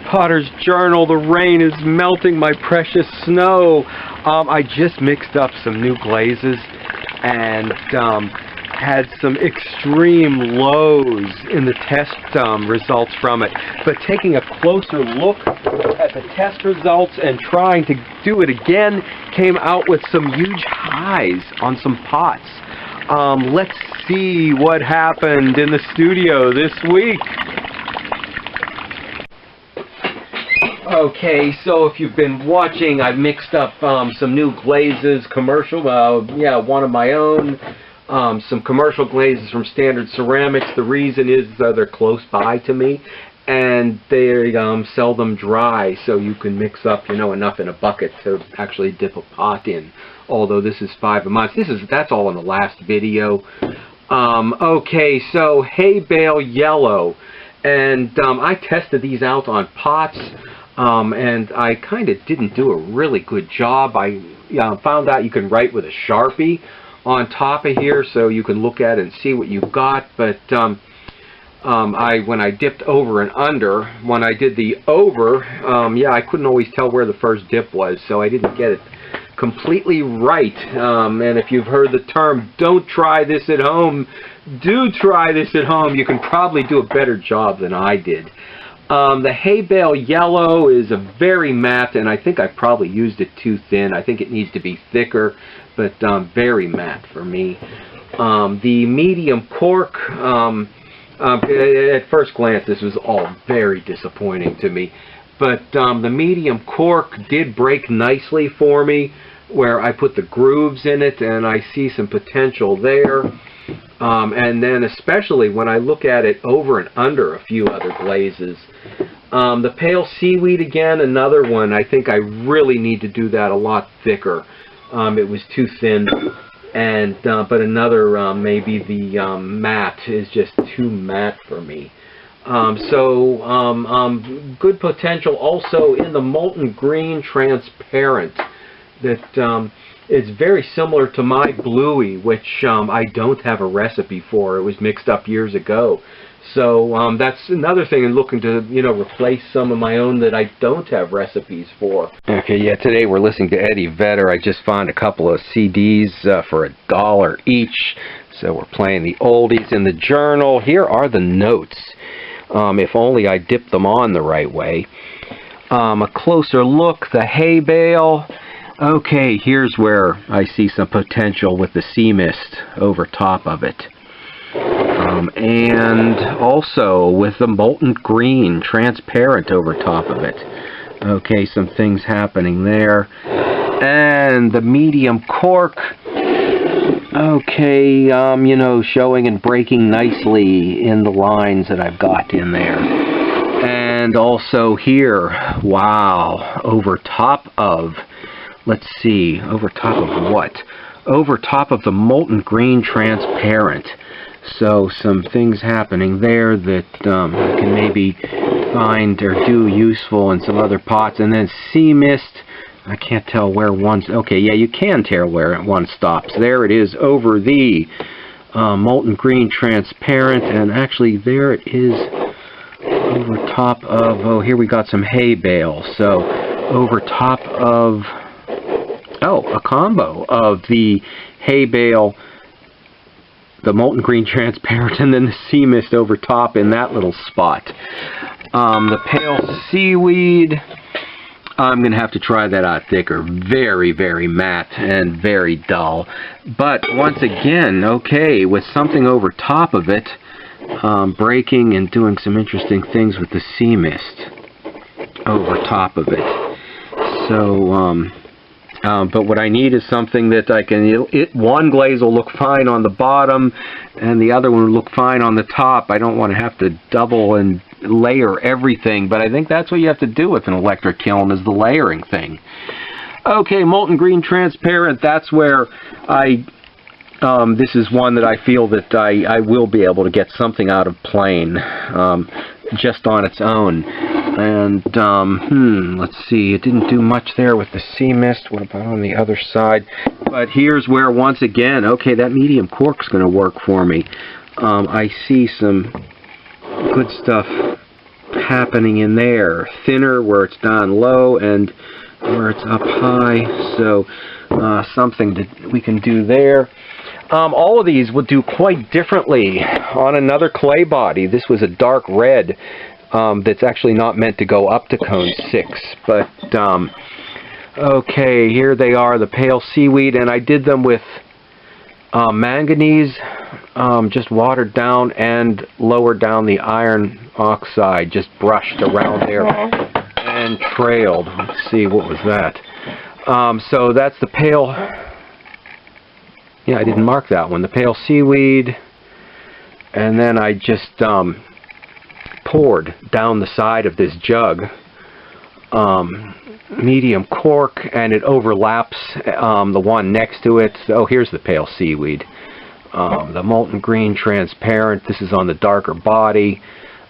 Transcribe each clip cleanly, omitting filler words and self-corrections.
Potter's Journal. The rain is melting my precious snow. I just mixed up some new glazes and had some extreme lows in the test results from it. But taking a closer look at the test results and trying to do it again, came out with some huge highs on some pots. Let's see what happened in the studio this week. Okay, so if you've been watching, I've mixed up some new glazes, commercial, one of my own, some commercial glazes from Standard Ceramics. The reason is they're close by to me, and they sell them dry, so you can mix up, enough in a bucket to actually dip a pot in. Although this is 5 a month. That's all in the last video. Okay, so hay bale yellow, and I tested these out on pots. And I kind of didn't do a really good job. I found out you can write with a Sharpie on top of here, so you can look at it and see what you've got. But when I dipped over and under, when I did the over, I couldn't always tell where the first dip was, so I didn't get it completely right. And if you've heard the term, don't try this at home, do try this at home. You can probably do a better job than I did. The hay bale yellow is a very matte, and I think I probably used it too thin. I think it needs to be thicker, but very matte for me. The medium cork, at first glance this was all very disappointing to me, but the medium cork did break nicely for me where I put the grooves in it, and I see some potential there. And then especially when I look at it over and under a few other glazes. The pale seaweed, again, another one. I think I really need to do that a lot thicker. It was too thin. And but another, maybe the matte is just too matte for me. Good potential also in the molten green transparent. That it's very similar to my bluey, which I don't have a recipe for. It was mixed up years ago. So that's another thing in looking to, replace some of my own that I don't have recipes for. Okay, yeah, today we're listening to Eddie Vedder. I just found a couple of CDs for $1 each. So we're playing the oldies in the journal. Here are the notes. If only I dipped them on the right way. A closer look, the hay bale. Okay, here's where I see some potential with the sea mist over top of it. And also with the molten green transparent over top of it. Okay, some things happening there. And the medium cork. Okay, showing and breaking nicely in the lines that I've got in there. And also here, wow, over top of... Let's see, over top of what? Over top of the molten green transparent. So some things happening there that I can maybe find or do useful in some other pots. And then sea mist, I can't tell where one's... Okay, yeah, you can tell where one stops. There it is over the molten green transparent. And actually there it is over top of... Oh, here we got some hay bale. So over top of... Oh, a combo of the hay bale, the molten green transparent, and then the sea mist over top in that little spot. The pale seaweed, I'm going to have to try that out thicker. Very, very matte and very dull. But once again, okay, with something over top of it, breaking and doing some interesting things with the sea mist over top of it. So, but what I need is something that I can... one glaze will look fine on the bottom, and the other one will look fine on the top. I don't want to have to double and layer everything, but I think that's what you have to do with an electric kiln, is the layering thing. Okay, molten green transparent, that's where this is one that I feel that I will be able to get something out of plain, just on its own. And, let's see, it didn't do much there with the sea mist. What about on the other side? But here's where, once again, okay, that medium cork's going to work for me. I see some good stuff happening in there. Thinner where it's down low and where it's up high. So something that we can do there. All of these would do quite differently on another clay body. This was a dark red that's actually not meant to go up to cone 6. But, okay, here they are, the pale seaweed, and I did them with manganese, just watered down and lowered down the iron oxide, just brushed around there and trailed. Let's see, what was that? So that's the pale, yeah, I didn't mark that one, the pale seaweed, and then I just poured down the side of this jug medium cork, and it overlaps the one next to it. Oh, here's the pale seaweed. The molten green transparent, this is on the darker body.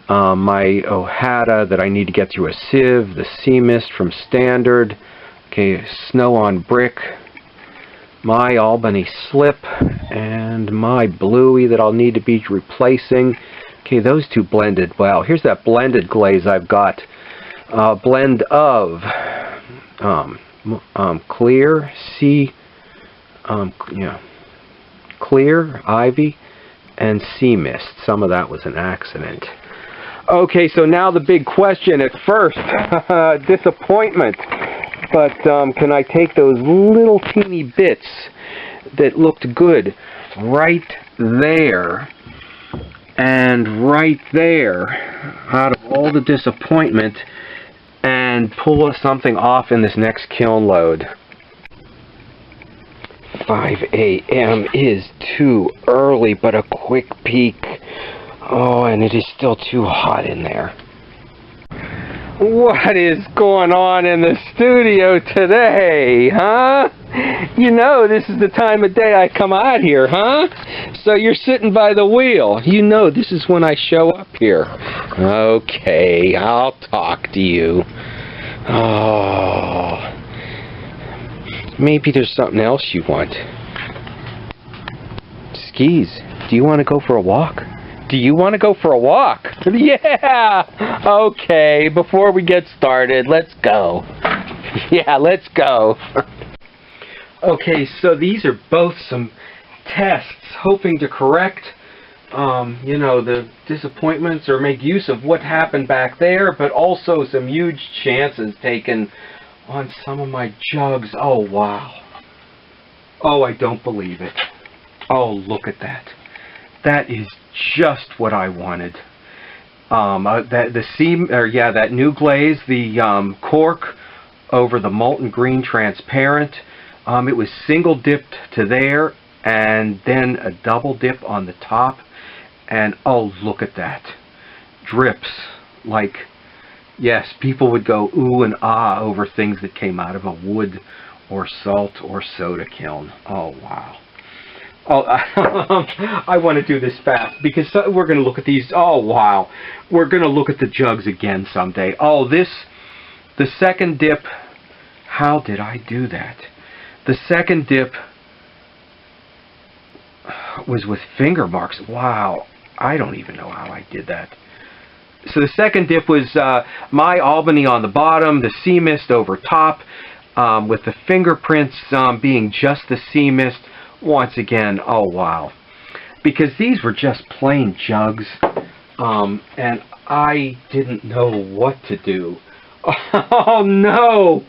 My Ojata that I need to get through a sieve, the sea mist from standard. Okay, snow on brick. My Albany slip, and my bluey that I'll need to be replacing. Okay, those two blended well. Here's that blended glaze I've got. Blend of clear, sea, yeah, clear, ivy, and sea mist. Some of that was an accident. Okay, so now the big question at first, disappointment. But can I take those little teeny bits that looked good right there and right there out of all the disappointment and pull something off in this next kiln load? 5 a.m. is too early, but a quick peek. Oh, and it is still too hot in there. What is going on in the studio today, huh? You know this is the time of day I come out here, huh? So you're sitting by the wheel. You know this is when I show up here. Okay, I'll talk to you. Oh, maybe there's something else you want. Skis, do you want to go for a walk? Do you want to go for a walk? Yeah! Okay, before we get started, let's go. Yeah, let's go. Okay, so these are both some tests hoping to correct, you know, the disappointments or make use of what happened back there, but also some huge chances taken on some of my jugs. Oh, wow. Oh, I don't believe it. Oh, look at that. That is just what I wanted. That new glaze, the cork over the molten green transparent. It was single dipped to there, and then a double dip on the top. And oh, look at that. Drips like, yes, people would go ooh and ah over things that came out of a wood or salt or soda kiln. Oh, wow. Oh, I want to do this fast because we're going to look at these. Oh, wow. We're going to look at the jugs again someday. Oh, the second dip, how did I do that? The second dip was with finger marks. Wow. I don't even know how I did that. So the second dip was my Albany on the bottom, the sea mist over top, with the fingerprints being just the sea mist. Once again, oh wow, because these were just plain jugs, and I didn't know what to do. Oh no,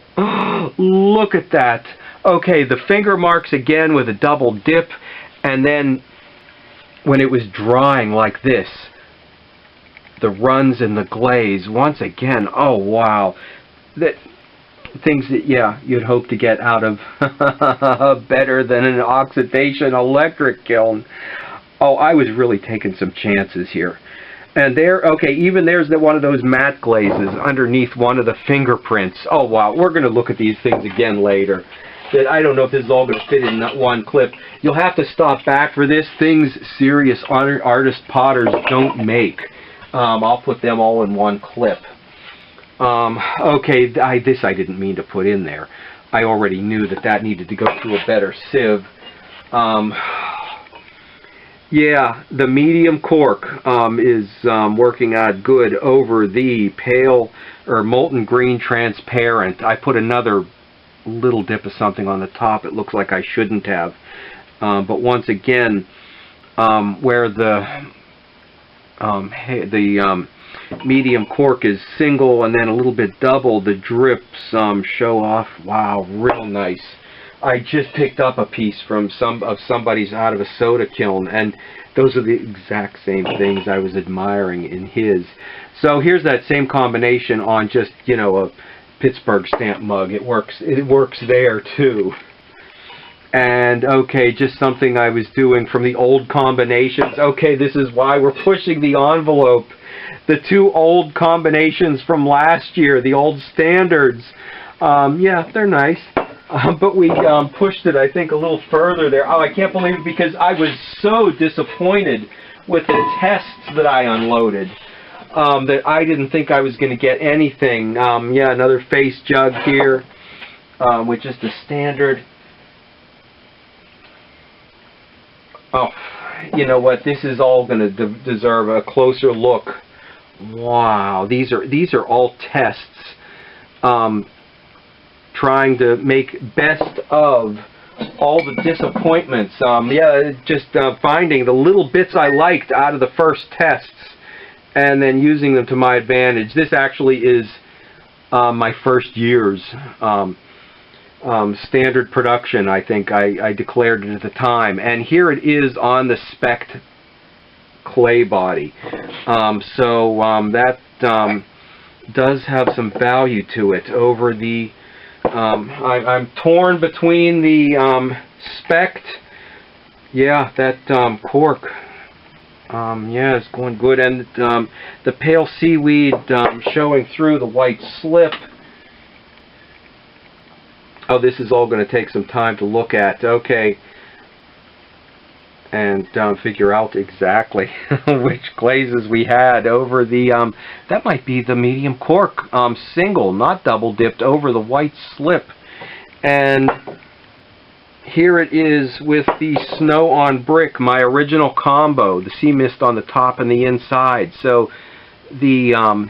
look at that. Okay, the finger marks again with a double dip, and then when it was drying like this, the runs in the glaze, once again, oh wow, that things that, yeah, you'd hope to get out of better than an oxidation electric kiln. Oh, I was really taking some chances here. And there, okay, even there's one of those matte glazes underneath one of the fingerprints. Oh, wow, we're going to look at these things again later. That I don't know if this is all going to fit in that one clip. You'll have to stop back for this. Things serious artist potters don't make. I'll put them all in one clip. Okay, this I didn't mean to put in there. I already knew that needed to go through a better sieve. Yeah, the medium cork is working out good over the pale or molten green transparent. I put another little dip of something on the top. It looks like I shouldn't have. But once again, where the medium cork is single and then a little bit double, the drips show off. Wow, real nice. I just picked up a piece from somebody's out of a soda kiln, and those are the exact same things I was admiring in his. So here's that same combination on just, you know, a Pittsburgh stamp mug. It works there too. And okay, just something I was doing from the old combinations. Okay, this is why we're pushing the envelope. The two old combinations from last year, the old standards. Yeah, they're nice. But we pushed it, I think, a little further there. Oh, I can't believe it, because I was so disappointed with the tests that I unloaded. That I didn't think I was going to get anything. Yeah, another face jug here, with just a standard. Oh, you know what? This is all going to deserve a closer look. Wow, these are all tests. Trying to make best of all the disappointments. Yeah, just finding the little bits I liked out of the first tests and then using them to my advantage. This actually is my first year's standard production, I think I declared it at the time. And here it is on the spec clay body. So that does have some value to it over the I'm torn between the spec. Yeah, that cork. Yeah, it's going good, and the pale seaweed showing through the white slip. Oh, this is all going to take some time to look at. Okay, and figure out exactly which glazes we had over the, that might be the medium cork single, not double dipped, over the white slip. And here it is with the snow on brick, my original combo, the sea mist on the top and the inside. So the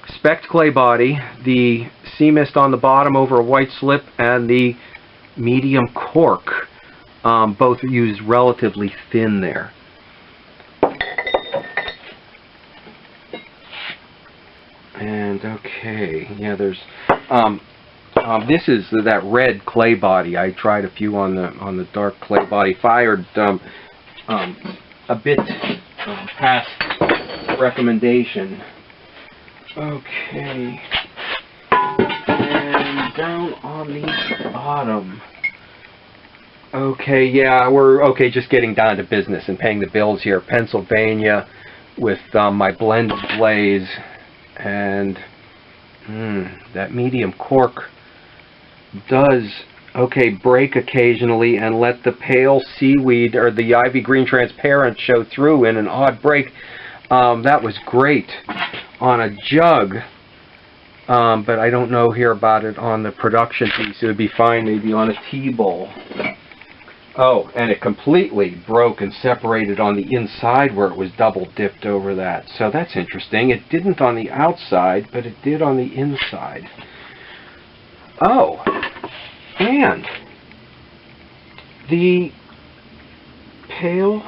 spec clay body, the sea mist on the bottom over a white slip, and the medium cork. Both used relatively thin there. And okay, yeah, there's this is that red clay body. I tried a few on the dark clay body. Fired a bit past recommendation. Okay, and down on the bottom. Okay, yeah, we're okay, just getting down to business and paying the bills here. Pennsylvania with my blended glaze, and that medium cork does, okay, break occasionally and let the pale seaweed or the ivy green transparent show through in an odd break. That was great on a jug, but I don't know here about it on the production piece. It would be fine maybe on a tea bowl. Oh, and it completely broke and separated on the inside where it was double dipped over that. So that's interesting. It didn't on the outside, but it did on the inside. Oh, and the pale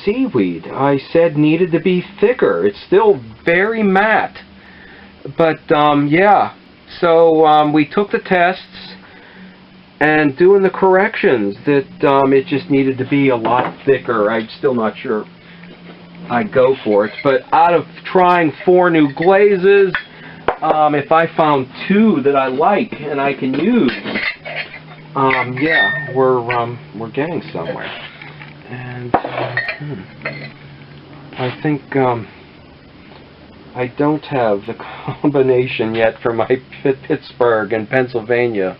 seaweed I said needed to be thicker. It's still very matte. But, yeah. So we took the tests and doing the corrections that it just needed to be a lot thicker. I'm still not sure I'd go for it. But out of trying 4 new glazes, if I found 2 that I like and I can use, yeah, we're getting somewhere. And I think I don't have the combination yet for my Pittsburgh and Pennsylvania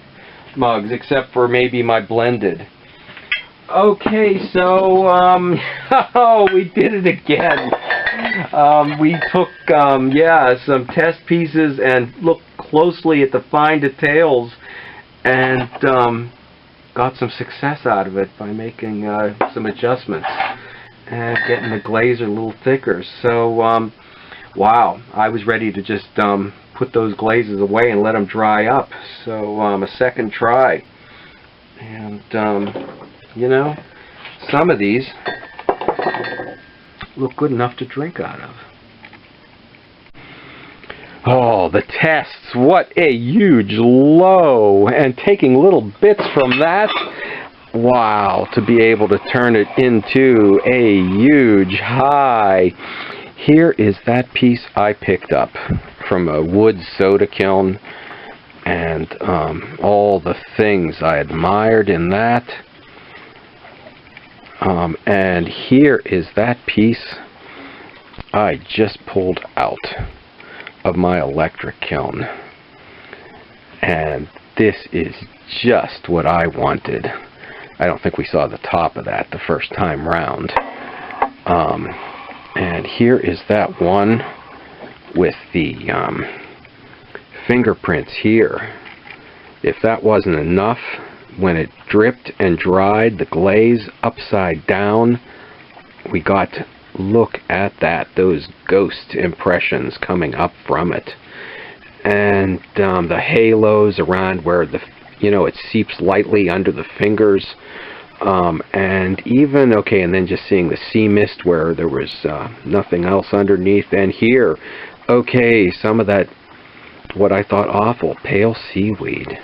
mugs, except for maybe my blended. Okay, so oh, we did it again. We took yeah, some test pieces and looked closely at the fine details, and got some success out of it by making some adjustments. and getting the glaze a little thicker. So, wow, I was ready to just put those glazes away and let them dry up. So, a second try. And, you know, some of these look good enough to drink out of. Oh, the tests. What a huge low. And taking little bits from that. Wow, to be able to turn it into a huge high. Here is that piece I picked up from a wood soda kiln. And all the things I admired in that. And here is that piece I just pulled out of my electric kiln. And this is just what I wanted. I don't think we saw the top of that the first time round. And here is that one with the fingerprints here. If that wasn't enough, when it dripped and dried, the glaze upside down, we got to look at that, those ghost impressions coming up from it. And the halos around where the, you know, it seeps lightly under the fingers. And even, okay, and then just seeing the sea mist where there was nothing else underneath. And here, okay, some of that, what I thought awful, pale seaweed.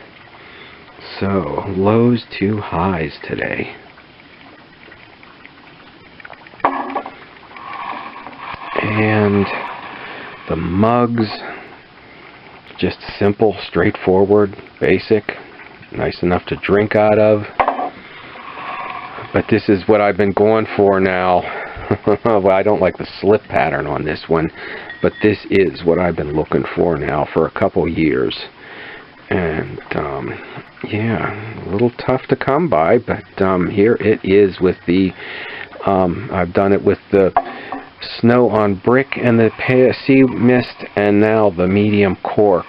So, lows to highs today. And the mugs, just simple, straightforward, basic, nice enough to drink out of. But this is what I've been going for now. Well, I don't like the slip pattern on this one, but this is what I've been looking for now for a couple years. And yeah, a little tough to come by, but here it is with the I've done it with the snow on brick and the sea mist, and now the medium cork.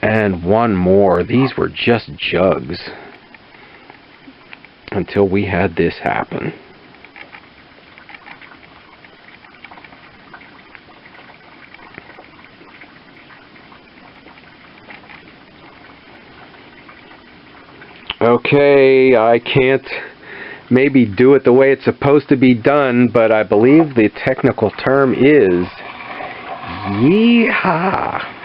And one more. These were just jugs until we had this happen. Okay, I can't maybe do it the way it's supposed to be done, but I believe the technical term is yeehaw.